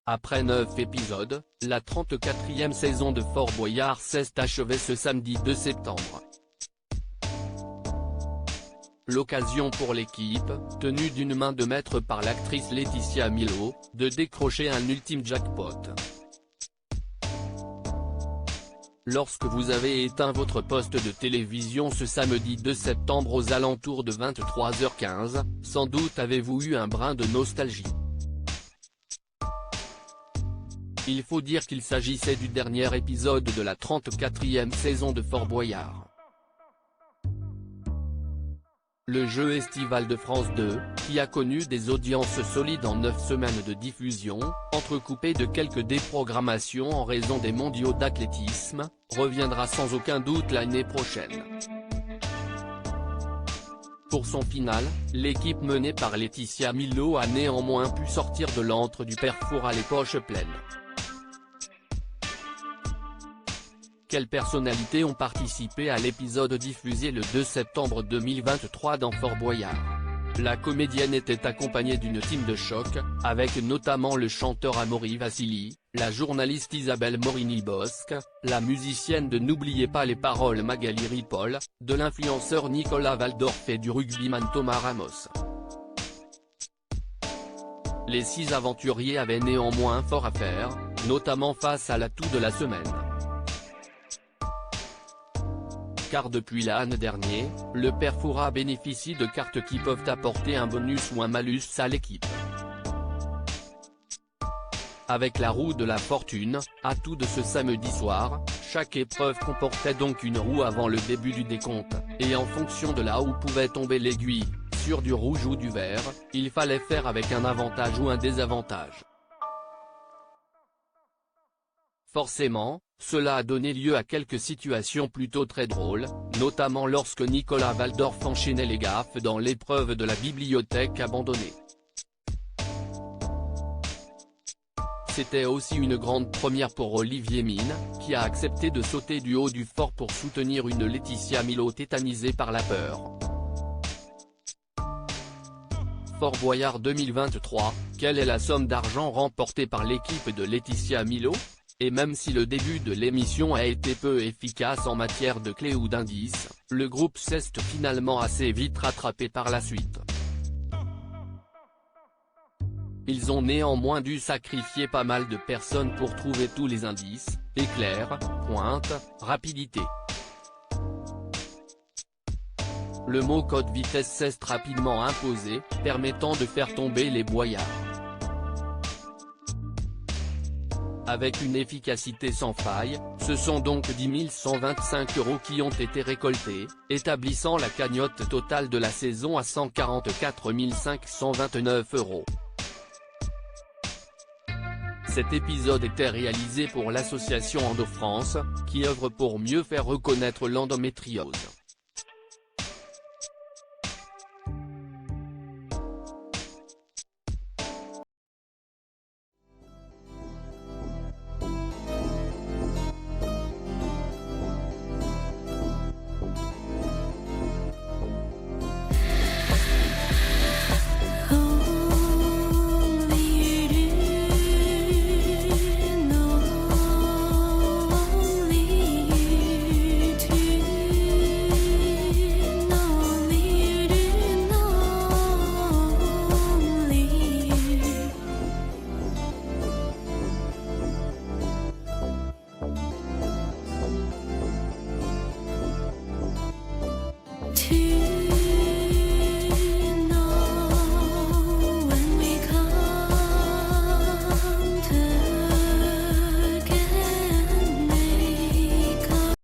Après 9 épisodes, la 34e saison de Fort Boyard s'est achevée ce samedi 2 septembre. L'occasion pour l'équipe, tenue d'une main de maître par l'actrice Laetitia Milo, de décrocher un ultime jackpot. Lorsque vous avez éteint votre poste de télévision ce samedi 2 septembre aux alentours de 23h15, sans doute avez-vous eu un brin de nostalgie. Il faut dire qu'il s'agissait du dernier épisode de la 34e saison de Fort Boyard. Le jeu estival de France 2, qui a connu des audiences solides en 9 semaines de diffusion, entrecoupées de quelques déprogrammations en raison des mondiaux d'athlétisme, reviendra sans aucun doute l'année prochaine. Pour son finale, l'équipe menée par Laetitia Milo a néanmoins pu sortir de l'antre du père Fouras les poches pleines. Quelles personnalités ont participé à l'épisode diffusé le 2 septembre 2023 dans Fort Boyard? La comédienne était accompagnée d'une team de choc, avec notamment le chanteur Amaury Vassili, la journaliste Isabelle Morini-Bosque, la musicienne de N'oubliez pas les paroles Magali Ripoll, de l'influenceur Nicolas Valdorf et du rugbyman Thomas Ramos. Les 6 aventuriers avaient néanmoins fort à faire, notamment face à l'atout de la semaine. Car depuis l'an dernier, le père Fouras bénéficie de cartes qui peuvent apporter un bonus ou un malus à l'équipe. Avec la roue de la fortune, atout de ce samedi soir, chaque épreuve comportait donc une roue avant le début du décompte, et en fonction de là où pouvait tomber l'aiguille, sur du rouge ou du vert, il fallait faire avec un avantage ou un désavantage. Forcément, cela a donné lieu à quelques situations plutôt très drôles, notamment lorsque Nicolas Valdorf enchaînait les gaffes dans l'épreuve de la bibliothèque abandonnée. C'était aussi une grande première pour Olivier Mine, qui a accepté de sauter du haut du fort pour soutenir une Laetitia Milo tétanisée par la peur. Fort Boyard 2023, quelle est la somme d'argent remportée par l'équipe de Laetitia Milo? Et même si le début de l'émission a été peu efficace en matière de clés ou d'indices, le groupe s'est finalement assez vite rattrapé par la suite. Ils ont néanmoins dû sacrifier pas mal de personnes pour trouver tous les indices, éclairs, pointes, rapidité. Le mot code vitesse s'est rapidement imposé, permettant de faire tomber les boyards. Avec une efficacité sans faille, ce sont donc 10 125 € qui ont été récoltés, établissant la cagnotte totale de la saison à 144 529 €. Cet épisode était réalisé pour l'association Endo-France, qui œuvre pour mieux faire reconnaître l'endométriose. To